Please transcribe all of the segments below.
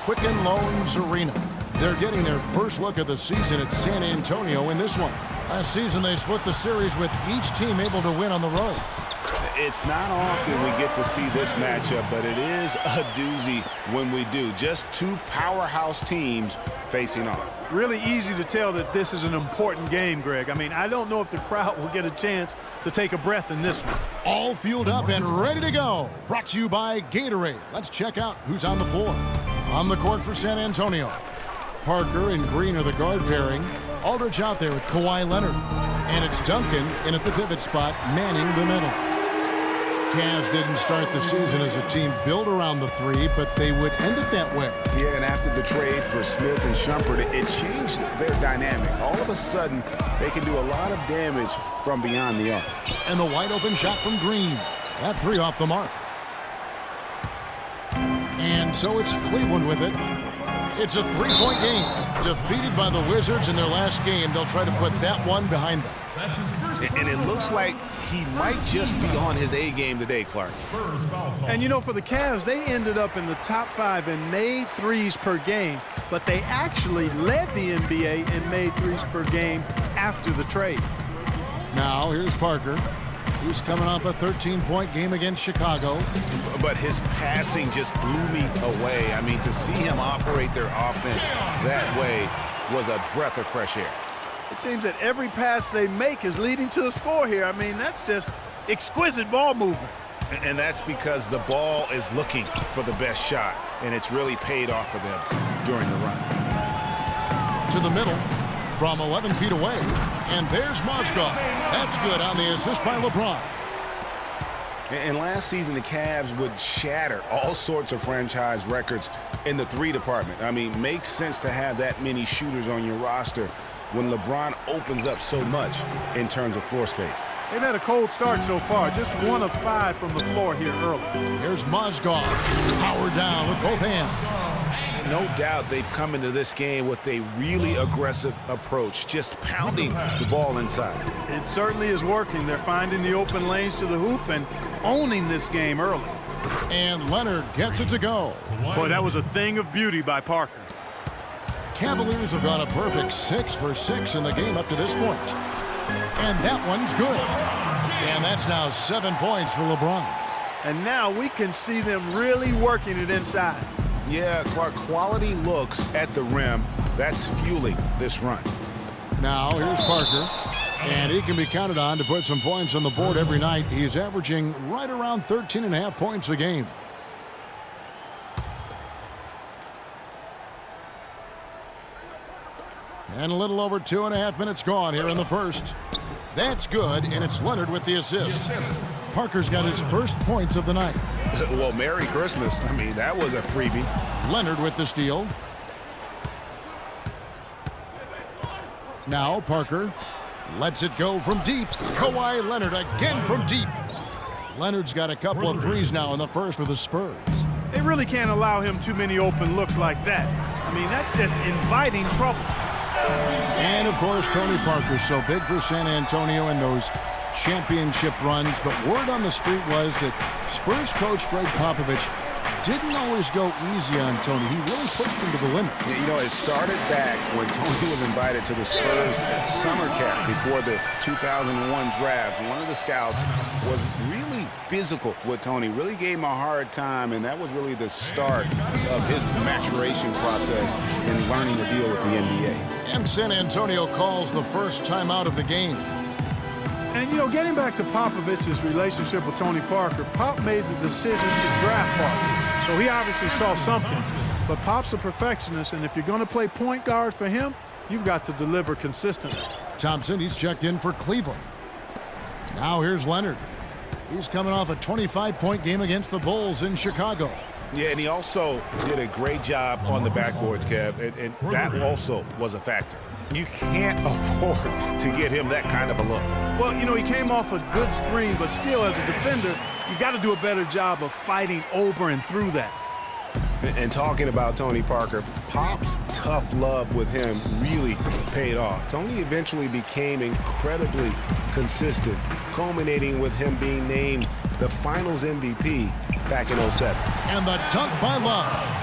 Quicken Loans Arena. They're getting their first look at the season at San Antonio in this one. Last season, they split the series with each team able to win on the road. It's not often we get to see this matchup, but it is a doozy when we do. Just two powerhouse teams facing off. Really easy to tell that this is an important game, Greg. I mean, I don't know if the crowd will get a chance to take a breath in this one. All fueled up and ready to go. Brought to you by Gatorade. Let's check out who's on the floor. On the court for San Antonio, Parker and Green are the guard pairing. Aldridge out there with Kawhi Leonard. And it's Duncan in at the pivot spot, manning the middle. Cavs didn't start the season as a team built around the three, but they would end it that way. Yeah, and after the trade for Smith and Shumpert, it changed their dynamic. All of a sudden, they can do a lot of damage from beyond the arc. And the wide open shot from Green. That three off the mark. And so it's Cleveland with it. It's a three-point game. Defeated by the Wizards in their last game, they'll try to put that one behind them. And it looks like he might just be on his A game today, Clark. And, you know, for the Cavs, they ended up in the top 5 in made threes per game, but they actually led the NBA in made threes per game after the trade. Now, here's Parker. He's coming off a 13-point game against Chicago. But his passing just blew me away. I mean, to see him operate their offense that way was a breath of fresh air. It seems that every pass they make is leading to a score here. I mean, that's just exquisite ball movement. And that's because the ball is looking for the best shot, and it's really paid off for them during the run. To the middle from 11 feet away. And there's Mozgov. That's good on the assist by LeBron. And last season, the Cavs would shatter all sorts of franchise records in the three department. I mean, makes sense to have that many shooters on your roster when LeBron opens up so much in terms of floor space. They've had a cold start so far, just 1 of 5 from the floor here early. Here's Mozgov, powered down with both hands. No doubt they've come into this game with a really aggressive approach, just pounding the ball inside. It certainly is working. They're finding the open lanes to the hoop and owning this game early. And Leonard gets it to go. Boy, that was a thing of beauty by Parker. Cavaliers have gone a perfect 6 for 6 in the game up to this point. And that one's good. And that's now 7 points for LeBron. And now we can see them really working it inside. Yeah, Clark, quality looks at the rim. That's fueling this run. Now here's Parker. And he can be counted on to put some points on the board every night. He's averaging right around 13.5 points a game. And a little over 2.5 minutes gone here in the first. That's good, and it's Leonard with the assist. Parker's got his first points of the night. Well, Merry Christmas. I mean, that was a freebie. Leonard with the steal. Now Parker lets it go from deep. Kawhi Leonard again from deep. Leonard's got a couple of threes now in the first for the Spurs. They really can't allow him too many open looks like that. I mean, that's just inviting trouble. And, of course, Tony Parker, so big for San Antonio in those championship runs. But word on the street was that Spurs coach Greg Popovich didn't always go easy on Tony. He really pushed him to the limit. You know, it started back when Tony was invited to the Spurs summer camp before the 2001 draft. One of the scouts was really physical with Tony, really gave him a hard time, and that was really the start of his maturation process in learning to deal with the NBA. And San Antonio calls the first timeout of the game. And, you know, getting back to Popovich's relationship with Tony Parker, Pop made the decision to draft Parker. So he obviously saw something. But Pop's a perfectionist, and if you're going to play point guard for him, you've got to deliver consistently. Thompson, he's checked in for Cleveland. Now here's Leonard. He's coming off a 25-point game against the Bulls in Chicago. Yeah, and he also did a great job on the backboards, Kev, and that also was a factor. You can't afford to get him that kind of a look. Well, you know, he came off a good screen, but still, as a defender, you got to do a better job of fighting over and through that. And talking about Tony Parker, Pop's tough love with him really paid off. Tony eventually became incredibly consistent, culminating with him being named the Finals MVP back in '07. And the dunk by Love.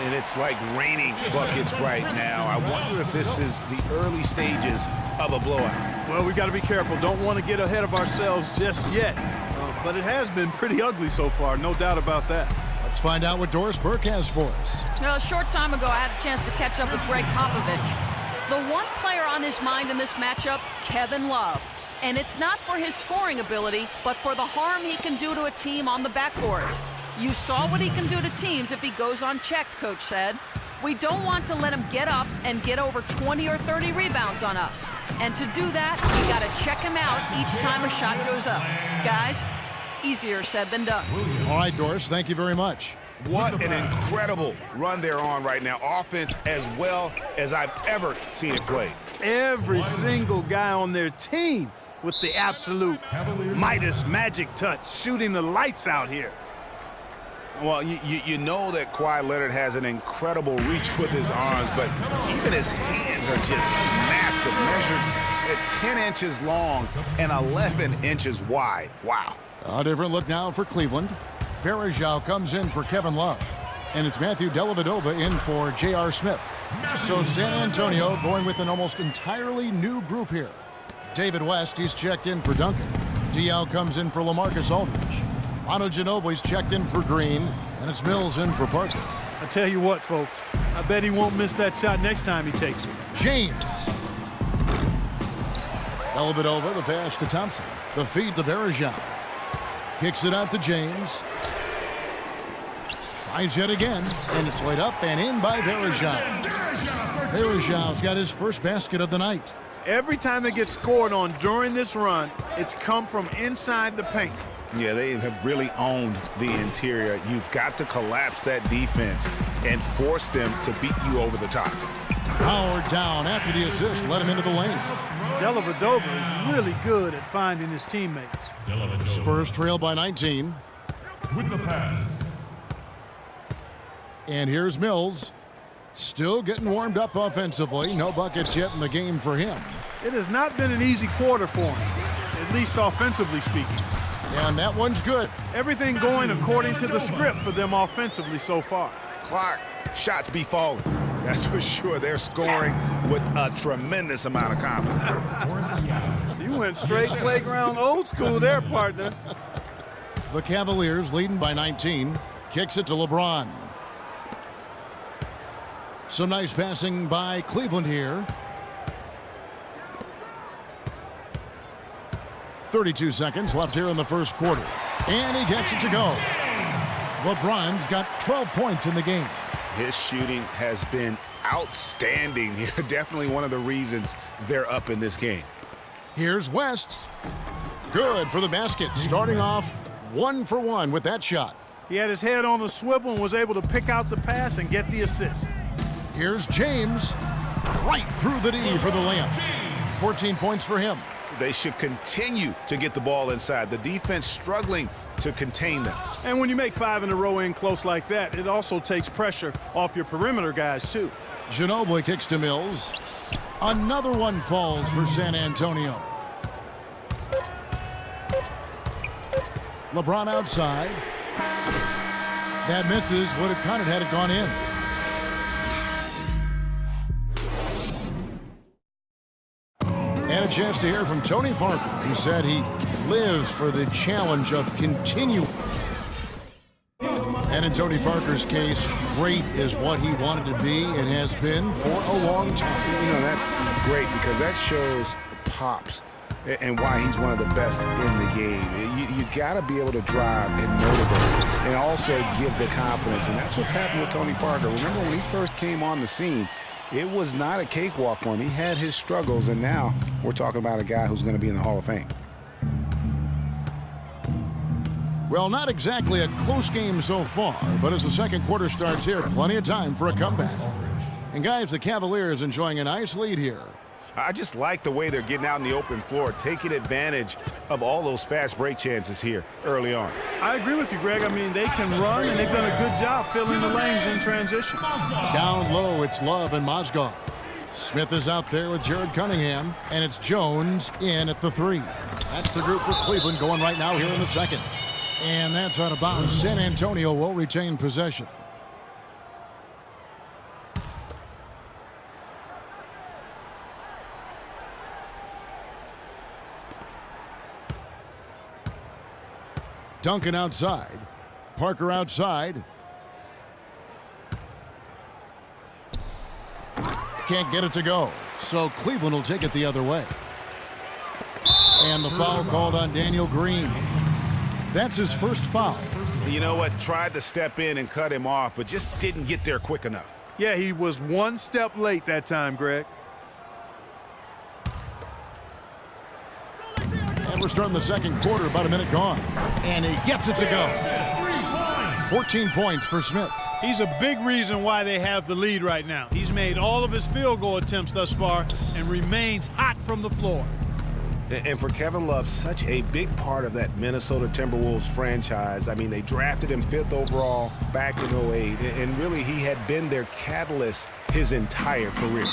and it's like raining buckets right now. I wonder if this is the early stages of a blowout. Well, we got to be careful. Don't want to get ahead of ourselves just yet. But it has been pretty ugly so far, no doubt about that. Let's find out what Doris Burke has for us. A short time ago, I had a chance to catch up with Greg Popovich. The one player on his mind in this matchup, Kevin Love. And it's not for his scoring ability, but for the harm he can do to a team on the backboards. You saw what he can do to teams if he goes unchecked, Coach said. We don't want to let him get up and get over 20 or 30 rebounds on us. And to do that, we got to check him out each time a shot goes up. Guys, easier said than done. All right, Doris, thank you very much. What an incredible run they're on right now. Offense as well as I've ever seen it played. Every single guy on their team with the absolute Midas magic touch, shooting the lights out here. Well, you know that Kawhi Leonard has an incredible reach with his arms, but even his hands are just massive, measured at 10 inches long and 11 inches wide. Wow. A different look now for Cleveland. Varejao comes in for Kevin Love. And it's Matthew Dellavedova in for J.R. Smith. So San Antonio going with an almost entirely new group here. David West, he's checked in for Duncan. Diaw comes in for LaMarcus Aldridge. Manu Ginobili's checked in for Green. And it's Mills in for Parker. I tell you what, folks, I bet he won't miss that shot next time he takes it. James. Dellavedova, the pass to Thompson. The feed to Varejao. Kicks it out to James. Tries yet again, and it's laid up and in by Varejao. Varejao's got his first basket of the night. Every time they get scored on during this run, it's come from inside the paint. Yeah, they have really owned the interior. You've got to collapse that defense and force them to beat you over the top. Howard down after the assist, let him into the lane. Dellavedova is really good at finding his teammates. Spurs trail by 19. With the pass. And here's Mills. Still getting warmed up offensively. No buckets yet in the game for him. It has not been an easy quarter for him, at least offensively speaking. And that one's good. Everything going according to the script for them offensively so far. Clark, shots be falling. That's for sure. They're scoring with a tremendous amount of confidence. You went straight playground old school there, partner. The Cavaliers leading by 19. Kicks it to LeBron. Some nice passing by Cleveland here. 32 seconds left here in the first quarter. And he gets it to go. LeBron's got 12 points in the game. His shooting has been outstanding here. Definitely one of the reasons they're up in this game. Here's West. Good for the basket. Starting off 1 for 1 with that shot. He had his head on the swivel and was able to pick out the pass and get the assist. Here's James. Right through the D for the layup. 14 points for him. They should continue to get the ball inside. The defense struggling to contain them. And when you make 5 in a row in close like that, it also takes pressure off your perimeter guys, too. Ginobili kicks to Mills. Another one falls for San Antonio. LeBron outside. That misses. Would have counted had it gone in. And a chance to hear from Tony Parker, who said he lives for the challenge of continuing. And in Tony Parker's case, great is what he wanted to be and has been for a long time. You know, that's great because that shows Pops and why he's one of the best in the game. You got to be able to drive and motivate and also give the confidence. And that's what's happened with Tony Parker. Remember when he first came on the scene, it was not a cakewalk for him. He had his struggles, and now we're talking about a guy who's going to be in the Hall of Fame. Well, not exactly a close game so far, but as the second quarter starts here, plenty of time for a comeback. And guys, the Cavaliers enjoying a nice lead here. I just like the way they're getting out in the open floor, taking advantage of all those fast break chances here early on. I agree with you, Greg. I mean, they can run, and they've done a good job filling the lanes in transition. Down low, it's Love and Mozgov. Smith is out there with Jared Cunningham, and it's Jones in at the 3. That's the group for Cleveland going right now here in the second. And that's out of bounds. San Antonio will retain possession. Duncan outside. Parker outside. Can't get it to go. So Cleveland will take it the other way. And the foul called on Daniel Green. That's his first foul. You know what? Tried to step in and cut him off, but just didn't get there quick enough. Yeah, he was one step late that time, Greg. And we're starting the second quarter, about a minute gone. And he gets it to go. 14 points for Smith. He's a big reason why they have the lead right now. He's made all of his field goal attempts thus far and remains hot from the floor. And for Kevin Love, such a big part of that Minnesota Timberwolves franchise. I mean, they drafted him 5th overall back in 08, and really he had been their catalyst his entire career.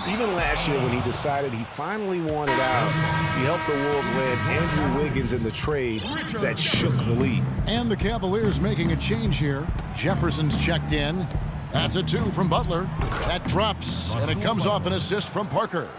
Even last year when he decided he finally wanted out, he helped the Wolves land Andrew Wiggins in the trade that shook the league. And the Cavaliers making a change here. Jefferson's checked in. That's a 2 from Butler. That drops, and it comes off an assist from Parker.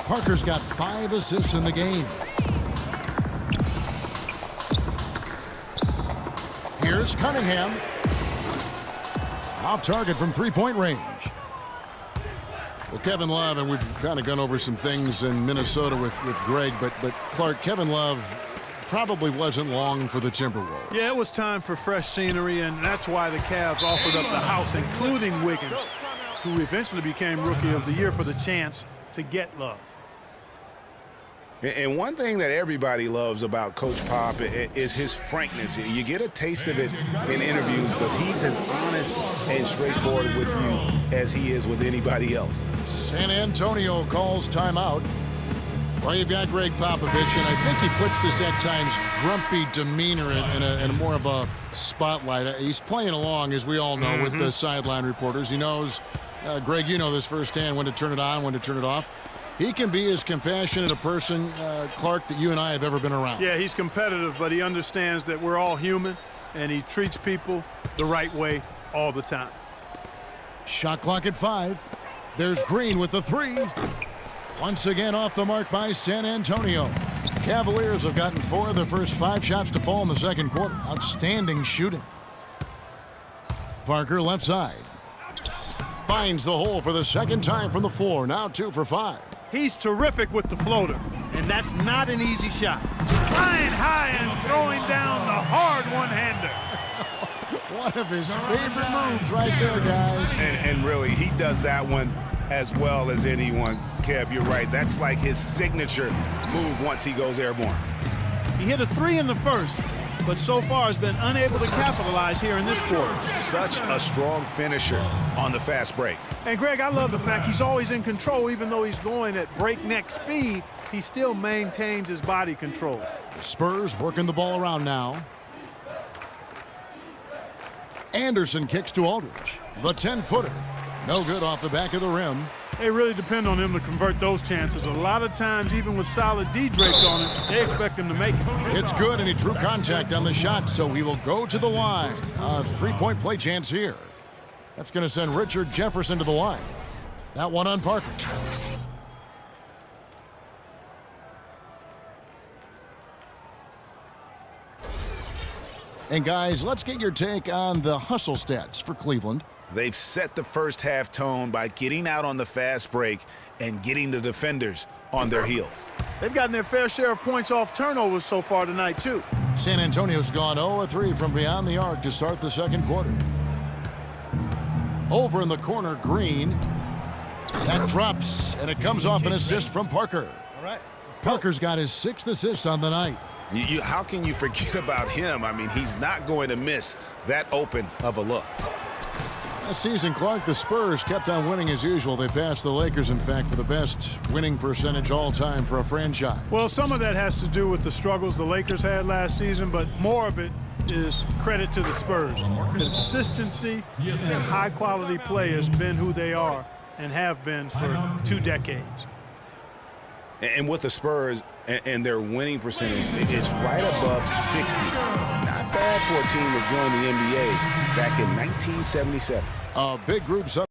Parker's got 5 assists in the game. Here's Cunningham. Off target from three-point range. Well, Kevin Love, and we've kind of gone over some things in Minnesota with Greg, but Clark, Kevin Love probably wasn't long for the Timberwolves. Yeah, it was time for fresh scenery, and that's why the Cavs offered up the house, including Wiggins, who eventually became Rookie of the Year for the chance to get Love. And one thing that everybody loves about Coach Pop is his frankness. You get a taste of it in interviews, but he's as honest and straightforward with you as he is with anybody else. San Antonio calls timeout. Well, you've got Greg Popovich, and I think he puts this at times grumpy demeanor in more of a spotlight. He's playing along, as we all know, with the sideline reporters. He knows, Greg, you know this firsthand, when to turn it on, when to turn it off. He can be as compassionate a person, Clark, that you and I have ever been around. Yeah, he's competitive, but he understands that we're all human, and he treats people the right way all the time. Shot clock at 5. There's Green with the 3. Once again off the mark by San Antonio. Cavaliers have gotten 4 of the first 5 shots to fall in the second quarter. Outstanding shooting. Parker left side. Finds the hole for the second time from the floor. Now 2 for 5. He's terrific with the floater, and that's not an easy shot. Flying high and throwing down the hard one-hander. One of his favorite moves right there, guys. And really, he does that one as well as anyone. Kev, you're right. That's like his signature move once he goes airborne. He hit a 3 in the first, but so far has been unable to capitalize here in this quarter. Such a strong finisher on the fast break. And, Greg, I love the fact he's always in control. Even though he's going at breakneck speed, he still maintains his body control. Spurs working the ball around now. Anderson kicks to Aldridge. The 10-footer. No good off the back of the rim. They really depend on him to convert those chances. A lot of times, even with solid D draped on it, they expect him to make it. It's good, and he drew contact on the shot, so he will go to the line. A 3-point play chance here. That's going to send Richard Jefferson to the line. That one on Parker. And guys, let's get your take on the hustle stats for Cleveland. They've set the first half tone by getting out on the fast break and getting the defenders on their heels. They've gotten their fair share of points off turnovers so far tonight, too. San Antonio's gone 0-3 from beyond the arc to start the second quarter. Over in the corner, Green. That drops, and it comes off an assist from Parker. All right. Parker's got his 6th assist on the night. How can you forget about him? I mean, he's not going to miss that open of a look. Last season, Clark, the Spurs kept on winning as usual. They passed the Lakers, in fact, for the best winning percentage all time for a franchise. Well, some of that has to do with the struggles the Lakers had last season, but more of it is credit to the Spurs. Consistency and high-quality play has been who they are and have been for 2 decades. And with the Spurs and their winning percentage, it's right above 60. Not bad for a team that joined the NBA back in 1977. A big group